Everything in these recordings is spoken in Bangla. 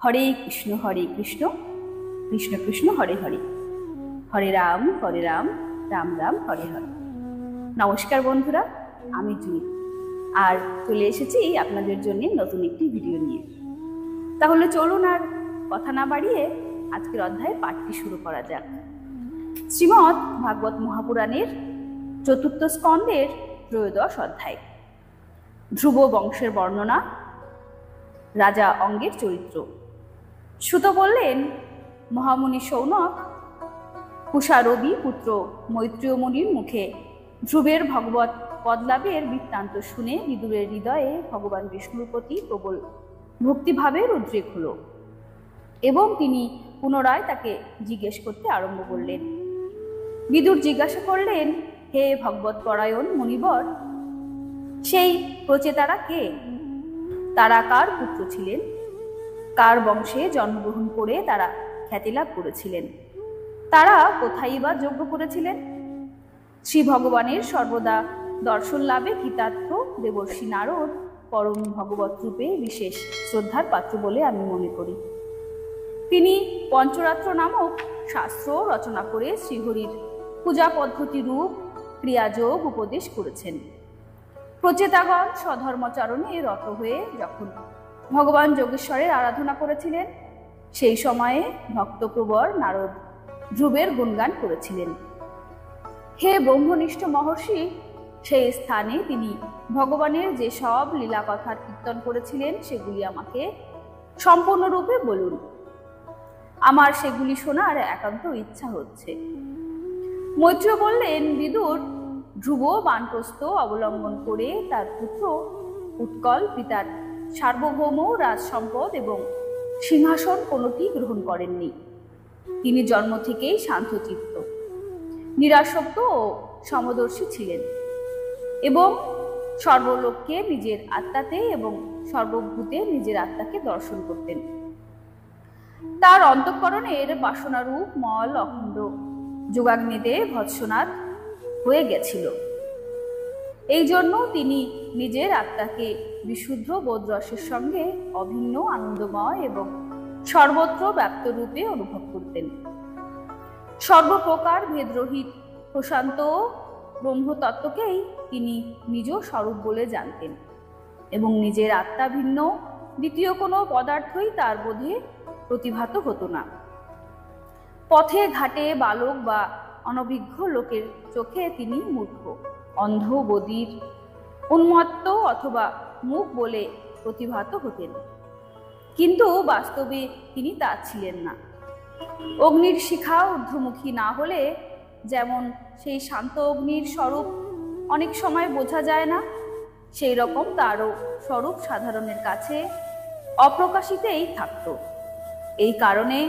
হরে কৃষ্ণ কৃষ্ণ কৃষ্ণ হরে হরে, হরে রাম রাম রাম হরে হরে। নমস্কার বন্ধুরা, আমি জুই আর চলে এসেছি আপনাদের জন্য নতুন একটি ভিডিও নিয়ে। তাহলে চলুন আর কথা না বাড়িয়ে আজকের অধ্যায়ের পাঠটি শুরু করা যাক। শ্রীমদ্ ভাগবত মহাপুরাণের চতুর্থ স্কন্ধের ত্রয়োদশ অধ্যায়, ধ্রুব বংশের বর্ণনা, রাজা অঙ্গের চরিত্র। সুত বললেন, মহামুনি শৌনক কুশারবি পুত্র মৈত্রেয় মুনির মুখে ধ্রুবের ভগবত পদলাভের বৃত্তান্ত শুনে বিদুরের হৃদয়ে ভগবান বিষ্ণুর প্রতি প্রবল ভক্তিভাবের উদ্রেক হল এবং তিনি পুনরায় তাকে জিজ্ঞেস করতে আরম্ভ করলেন। বিদুর জিজ্ঞাসা করলেন, হে ভগবত পরায়ণ মুনিবর, সেই প্রচেতারা কে? তারা কার পুত্র ছিলেন? কার বংশে জন্মগ্রহণ করে তারা খ্যাতি লাভ করেছিলেন? তারা কোথায় বা যজ্ঞ করেছিলেন? শ্রী ভগবানের সর্বদা দর্শন লাভে কৃতার্থ দেবর্ষি নারদ পরম ভগবত রূপে বিশেষ শ্রদ্ধার পাত্র বলে আমি মনে করি। তিনি পঞ্চরাত্র নামক শাস্ত্র রচনা করে শ্রীহরির পূজা পদ্ধতি রূপ ক্রিয়াযোগ উপদেশ করেছেন। প্রচেতাগণ স্বধর্মচারণে রত হয়ে যখন ভগবান যোগেশ্বরের আরাধনা করেছিলেন, সেই সময়ে ভক্তপ্রবর নারদ ধ্রুবের গুণগান করেছিলেন। হে ব্রহ্মনিষ্ঠ মহর্ষি, সেই স্থানে তিনি ভগবানের যে সব লীলা কথার কীর্তন করেছিলেন সেগুলি আমাকে সম্পূর্ণরূপে বলুন। আমার সেগুলি শোনার একান্ত ইচ্ছা হচ্ছে। মৈত্রেয় বললেন, বিদুর, ধ্রুব বানপ্রস্থ অবলম্বন করে তার পুত্র উৎকল পিতার সার্বভৌম রাজ সম্পদ এবং সিংহাসন কোনটি গ্রহণ করেননি। তিনি জন্ম থেকেই শান্তচিত্ত, নিরাসক্ত ও সমদর্শী ছিলেন এবং সর্বলোককে নিজের আত্মাতে এবং সর্বভূতে নিজের আত্মাকে দর্শন করতেন। তার অন্তঃকরণের বাসনারূপ মল অখণ্ড যোগাগ্নিতে ভৎসনাথ হয়ে গেছিল। এই জন্য তিনি নিজের আত্মাকে বিশুদ্ধ বোধরসের সঙ্গে অভিন্ন আনন্দময় এবং সর্বত্র ব্যাপ্ত রূপে অনুভব করতেন। সর্বপ্রকার ভেদরহিত প্রশান্ত ব্রহ্মতত্ত্বকেই তিনি নিজ স্বরূপ বলে জানতেন এবং নিজের আত্মা ভিন্ন দ্বিতীয় কোনো পদার্থই তার বোধে প্রতিভাত হতো না। পথে ঘাটে বালক বা অনভিজ্ঞ লোকের চোখে তিনি মূর্খ, অন্ধ, বধির, উন্মত্ত অথবা মুখ বলে প্রতিভাত হতেন, কিন্তু বাস্তবে তিনি তা ছিলেন না। অগ্নির শিখা ঊর্ধ্বমুখী না হলে যেমন সেই শান্ত অগ্নির স্বরূপ অনেক সময় বোঝা যায় না, সেই রকম তারও স্বরূপ সাধারণের কাছে অপ্রকাশিতেই থাকত। এই কারণে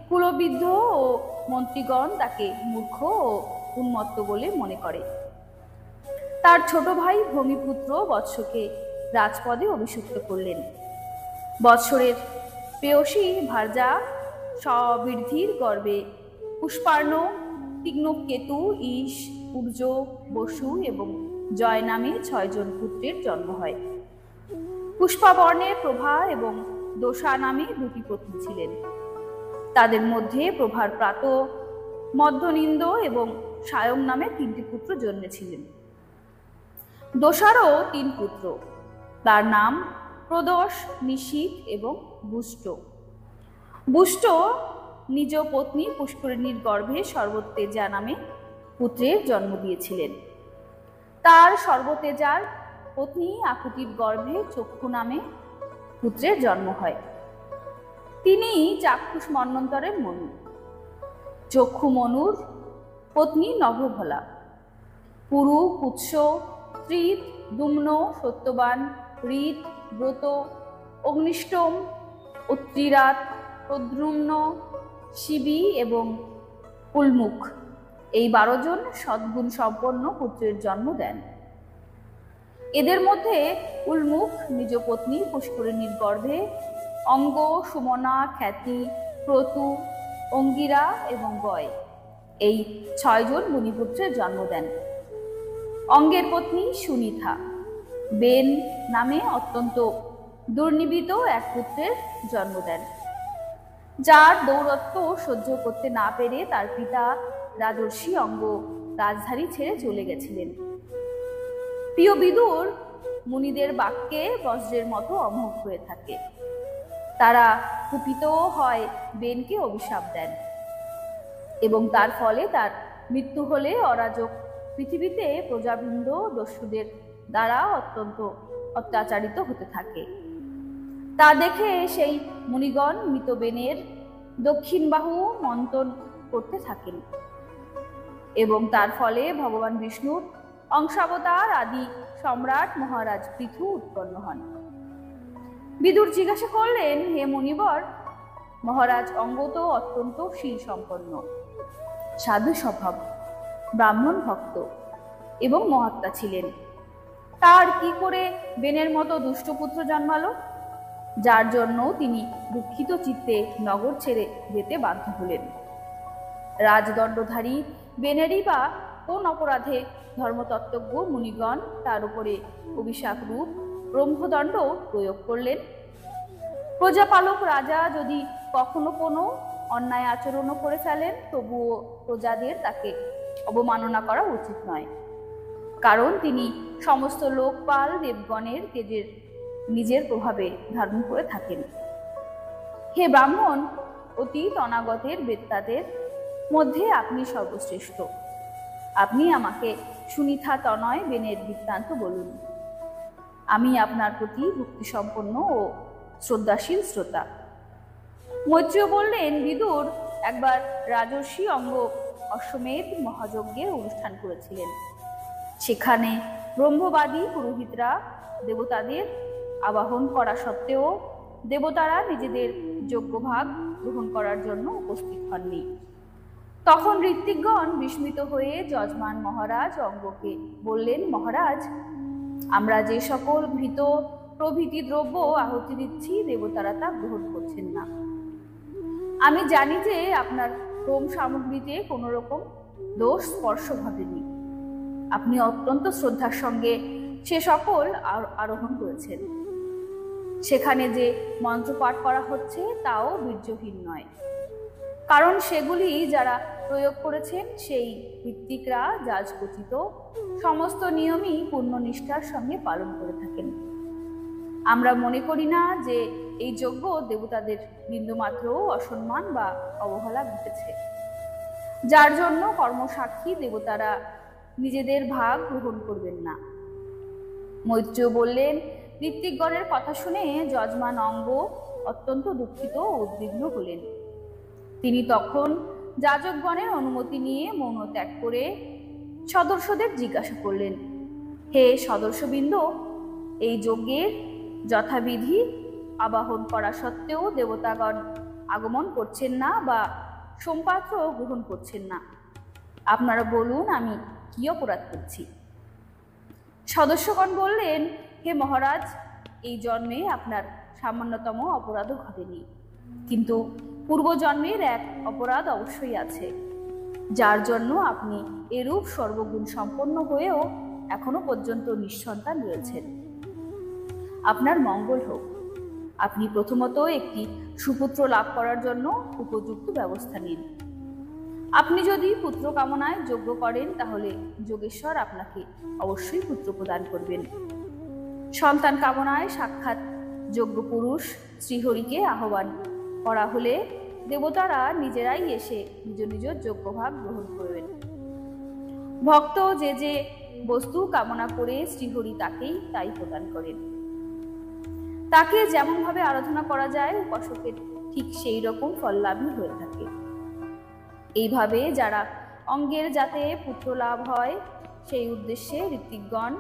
কুলবিদ্ধ ও মন্ত্রীগণ তাকে মূর্খ ও উন্মত্ত বলে মনে করে। তার ছোট ভাই ভূমিপুত্র বৎসকে রাজপদে অভিষিক্ত করলেন। বৎসরের প্রেয়সী ভার্যা সবৃদ্ধির গর্ভে পুষ্পার্ণ, তীক্ষ্ণকেতু, ঈশ, সূর্য, বসু এবং জয় নামে 6 জন পুত্রের জন্ম হয়। পুষ্পাবর্ণের প্রভা এবং দোষা নামে 2টি পত্নী ছিলেন। তাদের মধ্যে প্রভার প্রাত, মধ্যনিন্দ এবং সায়ং নামে 3টি পুত্র জন্মেছিলেন। দোষারও 3 পুত্র, তার নাম প্রদোষ, নিশীথ এবং বুষ্ট। বুষ্ট নিজ পত্নী পুষ্করিণীর গর্ভে সর্বতেজা নামে পুত্রের জন্ম দিয়েছিলেন। তার সর্বতেজার পত্নী আকুতির গর্ভে চক্ষু নামে পুত্রের জন্ম হয়। তিনি চাক্ষুষ মন্বন্তরের মনু। চক্ষু মনুর পত্নী নভভলা। পুরু, কুৎস, ত্রিত, দুম্ন, সত্যবান, হৃদ, ব্রত, অগ্নিষ্টম, উত্তৃরাত, প্রদ্যুম্ন, শিবী এবং উল্মুখ এই 12 জন সদ্গুণ সম্পন্ন পুত্রের জন্ম দেন। এদের মধ্যে উল্মুখ নিজ পত্নী পুষ্করিণীর গর্ভে অঙ্গ, সুমনা, খ্যাতি, ক্রতু, অঙ্গিরা এবং গয় এই 6 জন মুনিপুত্রের জন্ম দেন। অঙ্গের পত্নী সুনিথা বেন নামে অত্যন্ত দুর্নিবিত এক পুত্রের জন্ম দেন। যার দৌরত্ব সহ্য করতে না পেরে তার পিতা রাজর্ষি অঙ্গ রাজধানী ছেড়ে চলে গেছিলেন। প্রিয় বিদুর মুনিদের বাক্যে বজ্রের মতো অমোঘ হয়ে থাকে। তারা কুপিত হয়, বেনকে অভিশাপ দেন এবং তার ফলে তার মৃত্যু হলে অরাজক পৃথিবীতে প্রজাবৃন্দ দস্যুদের দ্বারা অত্যন্ত অত্যাচারিত হতে থাকে। তা দেখে সেই মুনিগণ মৃত বেনের দক্ষিণ বাহু মন্থন করতে থাকেন এবং তার ফলে ভগবান বিষ্ণুর অংশাবতার আদি সম্রাট মহারাজ পৃথু উৎপন্ন হন। বিদুর জিজ্ঞাসা করলেন, হে মুনিবর, মহারাজ অঙ্গ তো অত্যন্ত শীল সম্পন্ন, সাধু স্বভাব, ব্রাহ্মণ ভক্ত এবং মহাত্মা ছিলেন। তার কি করে বেনের মতো দুষ্টপুত্র জন্মালো, যার জন্য তিনি দুঃখিত চিত্তে নগর ছেড়ে যেতে বাধ্য হলেন? রাজদণ্ডধারী বেনেরই বা কোন অপরাধে ধর্মতত্ত্বজ্ঞ মুনিগণ তার উপরে অভিশাপ রূপ ব্রহ্মদণ্ড প্রয়োগ করলেন? প্রজাপালক রাজা যদি কখনো কোনো অন্যায় আচরণও করে ফেলেন, তবুও প্রজাদের তাকে অবমাননা করা উচিত নয়, কারণ তিনি সমস্ত লোকপাল দেবগণের তেজের নিজের প্রভাবে ধারণ করে থাকেন। হে ব্রাহ্মণ, অতীত অনাগতের বেত্তাদের মধ্যে আপনি সর্বশ্রেষ্ঠ। আপনি আমাকে সুনিথা তনয় বেনের বৃত্তান্ত বলুন। আমি আপনার প্রতি ভক্তিসম্পন্ন ও শ্রদ্ধাশীল শ্রোতা। মৈত্রেয় বললেন, বিদুর একবার রাজর্ষি অঙ্গ অশ্বমেধ মহাযজ্ঞের অনুষ্ঠান করেছিলেন। সেখানে ব্রহ্মবাদী পুরোহিতরা দেবতাদের আবাহন করা সত্ত্বেও দেবতারা নিজেদের যজ্ঞভাগ গ্রহণ করার জন্য উপস্থিত হননি। তখন ঋত্বিকগণ বিস্মিত হয়ে যজমান মহারাজ অঙ্গকে বললেন, মহারাজ, আমরা যে সকল ঘৃত প্রভৃতি দ্রব্য আহুতি দিচ্ছি, দেবতারা তা গ্রহণ করছেন না। আমি জানি যে আপনার হোম সামগ্রীতে কোনো রকম দোষ স্পর্শ ঘটেনি। আপনি অত্যন্ত শ্রদ্ধার সঙ্গে সে সকল আরোহণ করেছেন। সেখানে যে মন্ত্র পাঠ করা হচ্ছে তাও বীর্যহীন নয়, কারণ সেগুলি যারা প্রয়োগ করেছেন সেই ঋত্বিকরা যাজকচিত সমস্ত নিয়মই পূর্ণনিষ্ঠার সঙ্গে পালন করে থাকেন। আমরা মনে করি না যে এই যজ্ঞ দেবতাদের বিন্দুমাত্র অসম্মান বা অবহেলা ঘটেছে, যার জন্য কর্মসাক্ষী দেবতারা নিজেদের ভাগ গ্রহণ করবেন না। মৈত্রেয় বললেন, ঋত্বিকগণের কথা শুনে যজমান অঙ্গ অত্যন্ত দুঃখিত ও উদ্বিগ্ন হলেন। তিনি তখন যাজকগণের অনুমতি নিয়ে মৌন ত্যাগ করে সদস্যদের জিজ্ঞাসা করলেন, হে সদস্যবৃন্দ, এই যজ্ঞের যথাবিধি আবাহন করা সত্ত্বেও দেবতাগণ আগমন করছেন না বা সোমপাত্র গ্রহণ করছেন না। আপনারা বলুন, আমি কি অপরাধ করছি? সদস্যগণ বললেন, হে মহারাজ, এই জন্মে আপনার সামান্যতম অপরাধও ঘটেনি, কিন্তু পূর্বজন্মের এক অপরাধ অবশ্যই আছে, যার জন্য আপনি এরূপ সর্বগুণ সম্পন্ন হয়েও এখনো পর্যন্ত নিঃসন্তান রয়েছেন। আপনার মঙ্গল হোক। আপনি প্রথমত একটি সুপুত্র লাভ করার জন্য উপযুক্ত ব্যবস্থা নিন। আপনি যদি পুত্র কামনায় যজ্ঞ করেন, তাহলে যোগেশ্বর আপনাকে অবশ্যই পুত্র প্রদান করবেন। সন্তান কামনায় সাক্ষাৎ যজ্ঞ পুরুষ শ্রীহরিকে আহ্বান করা হলে দেবতারা নিজেরাই এসে নিজ নিজ যজ্ঞভাগ গ্রহণ করবেন। ভক্ত যে যে বস্তু কামনা করে শ্রীহরি তাকেই তাই প্রদান করেন। তাকে যেমন ভাবে আরাধনা করা যায়, উপাসকের ঠিক সেই রকম ফল লাভই হয়ে থাকে। এইভাবে যারা অঙ্গের যাতে পুত্র লাভ হয়, সেই উদ্দেশ্যে ঋত্বিকগণ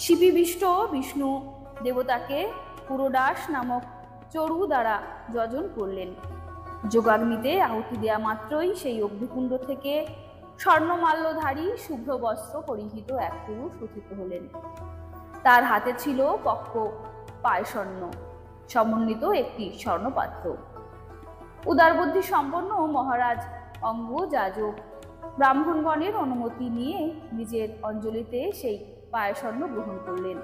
শিপিবিষ্ট বিষ্ণু দেবতাকে পুরোডাস নামক চরু দ্বারা যজন করলেন। যোগাগ্নিতে আহুতি দেয়া মাত্রই সেই অগ্নিকুণ্ড থেকে স্বর্ণমাল্যধারী শুভ্র বস্ত্র পরিহিত এক পুরুষ উত্থিত হলেন। তার হাতে ছিল পক্ষ পায়স্বর্ণ সমন্বিত একটি স্বর্ণপাত্র। উদারবুদ্ধি সম্পন্ন মহারাজ অঙ্গ যাজক ব্রাহ্মণগণের অনুমতি নিয়ে নিজের অঞ্জলিতে সেই পায়স্বর্ণ গ্রহণ করলেন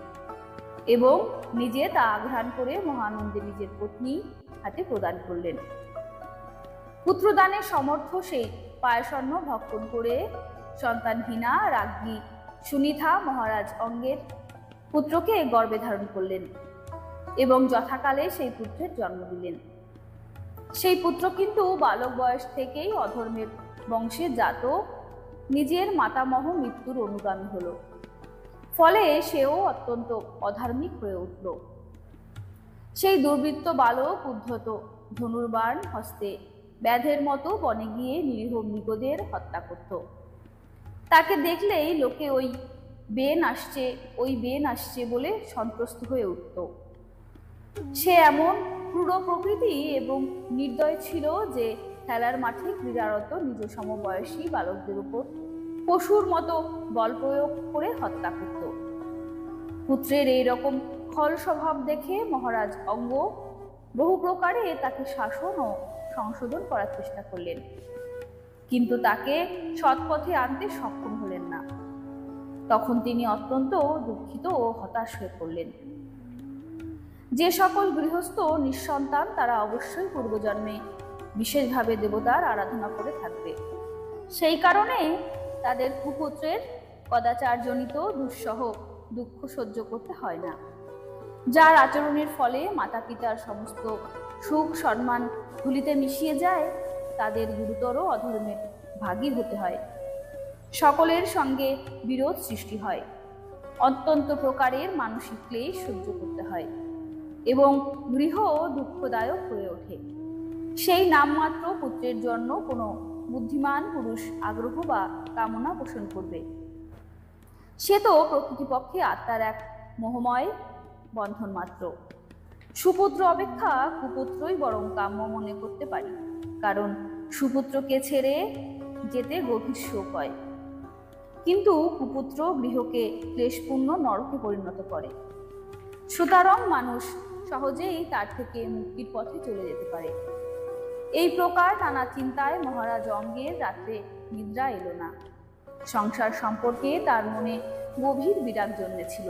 এবং নিজে তা আঘ্রাণ করে মহানন্দে নিজের পত্নী হাতে প্রদান করলেন। পুত্রদানের সমর্থ সেই পায়সন্ন ভক্ষণ করে সন্তানহীনা রাজ্ঞী সুনিধা মহারাজ অঙ্গের পুত্রকে গর্ভে ধারণ করলেন এবং যথাকালে সেই পুত্রের জন্ম দিলেন। সেই পুত্র কিন্তু বালক বয়স থেকেই অধর্মের বংশে জাত, নিজের মাতামহ মৃত্যুর অনুগামী হল। ফলে সেও অত্যন্ত অধার্মিক হয়ে উঠল। সেই দুর্বৃত্ত বালক উদ্ধত ধনুর্বাণ হস্তে ব্যাধের মতো বনে গিয়ে নিরীহ মৃগদের হত্যা করত। তাকে দেখলেই লোকে ওই বেন আসছে বলে সন্ত্রস্ত হয়ে উঠত। সে এমন ক্রূর প্রকৃতি এবং নির্দয় ছিল যে খেলার মাঠে ক্রীড়ারত নিজ সমবয়সী বালকদের উপর পশুর মতো বল প্রয়োগ করে হত্যা করত। পুত্রের এইরকম খল স্বভাব দেখে মহারাজ অঙ্গ বহু প্রকারে তাকে শাসন ও সংশোধন করার চেষ্টা করলেন, কিন্তু তাকে সৎপথে আনতে সক্ষম হলেন না। তখন তিনি অত্যন্ত দুঃখিত ও হতাশ হয়ে পড়লেন। যে সকল গৃহস্থ নিঃসন্তান তারা অবশ্যই পূর্বজন্মে বিশেষভাবে দেবতার আরাধনা করে থাকবে। সেই কারণে তাদের কুপুত্রের কদাচারজনিত দুঃসহ দুঃখ সহ্য করতে হয় না। যার আচরণের ফলে মাতা পিতার সমস্ত সুখ সম্মান ধুলিতে মিশিয়ে যায়, তাদের গুরুতর অধর্মের ভাগী হতে হয়। সকলের সঙ্গে বিরোধ সৃষ্টি হয়, অত্যন্ত প্রকারের মানসিক ক্লেশ সহ্য করতে হয় এবং গৃহ দুঃখদায়ক হয়ে ওঠে। সেই নামমাত্র পুত্রের জন্য কোনো বুদ্ধিমান পুরুষ আগ্রহ বা কামনা পোষণ করবে। সে তো প্রকৃতিপক্ষে আত্মার এক মোহময় বন্ধন মাত্র। সুপুত্র অপেক্ষা কুপুত্রই বরং কাম্য মনে করতে পারি, কারণ সুপুত্রকে ছেড়ে যেতে গভীর শোক হয়, কিন্তু কুপুত্র গৃহকে ক্লেশপূর্ণ নরকে পরিণত করে। সুতরাং মানুষ সহজেই তার থেকে মুক্তির পথে চলে যেতে পারে। এই প্রকার নানা চিন্তায় মহারাজ অঙ্গের রাত্রে নিদ্রা এলো না। সংসার সম্পর্কে তার মনে গভীর বিরাগ জন্মেছিল।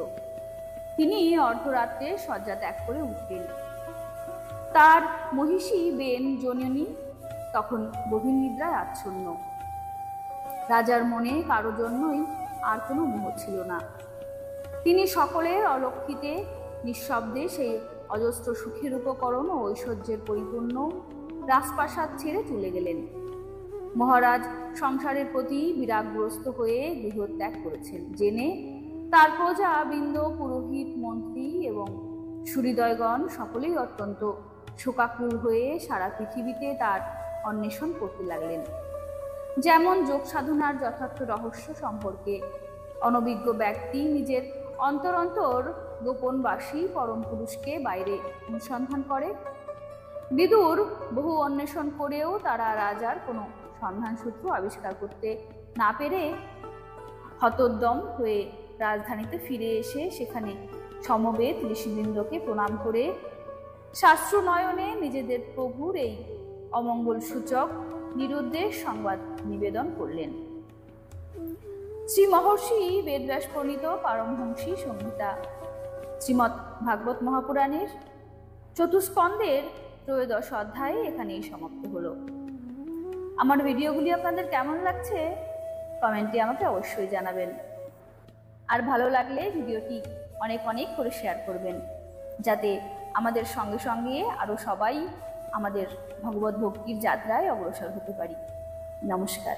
তিনি অর্ধরাত্রে শয্যা ত্যাগ করে উঠলেন। তার মহিষী বেন জননী তখন গভীর নিদ্রায় আচ্ছন্ন। রাজার মনে কারো জন্যই আর কোনো মোহ ছিল না। তিনি সকলের অলক্ষিতে নিঃশব্দে সেই অজস্র সুখের উপকরণ ও ঐশ্বর্যের পরিপূর্ণ রাজপ্রাসাদ ছেড়ে চলে গেলেন। মহারাজ সংসারের প্রতি বিরাগগ্রস্ত হয়ে গৃহত্যাগ করেছেন জেনে তার প্রজা বৃন্দ, পুরোহিত, মন্ত্রী এবং সুহৃদয়গণ সকলেই অত্যন্ত শোকাকুল হয়ে সারা পৃথিবীতে তার অন্বেষণ করতে লাগলেন। যেমন যোগ সাধনার যথার্থ রহস্য সম্পর্কে অনভিজ্ঞ ব্যক্তি নিজের অন্তর গোপনবাসী পরম পুরুষকে বাইরে অনুসন্ধান করে, বিদুর বহু অন্বেষণ করেও তারা রাজার কোনো সন্ধান সূত্র আবিষ্কার করতে না পেরে হতোদ্যম হয়ে রাজধানীতে ফিরে এসে সেখানে সমবেত ঋষিবৃন্দকে প্রণাম করে শাস্ত্র নয়নে নিজেদের প্রভুর এই অমঙ্গল সূচক নিরুদ্দেশ সংবাদ নিবেদন করলেন। শ্রী মহর্ষি বেদব্যাস প্রণীত পারমহংসী সংহিতা শ্রীমৎ ভাগবত মহাপুরাণের চতুস্কন্দের 13 অধ্যায় এখানেই সমাপ্ত হলো। আমার ভিডিওগুলি আপনাদের কেমন লাগছে কমেন্টে আমাকে অবশ্যই জানাবেন। আর ভালো লাগলে ভিডিওটি অনেক অনেক করে শেয়ার করবেন, যাতে আমাদের সঙ্গে সঙ্গে আরও সবাই আমাদের ভগবত ভক্তির যাত্রায় অগ্রসর হতে পারি। নমস্কার।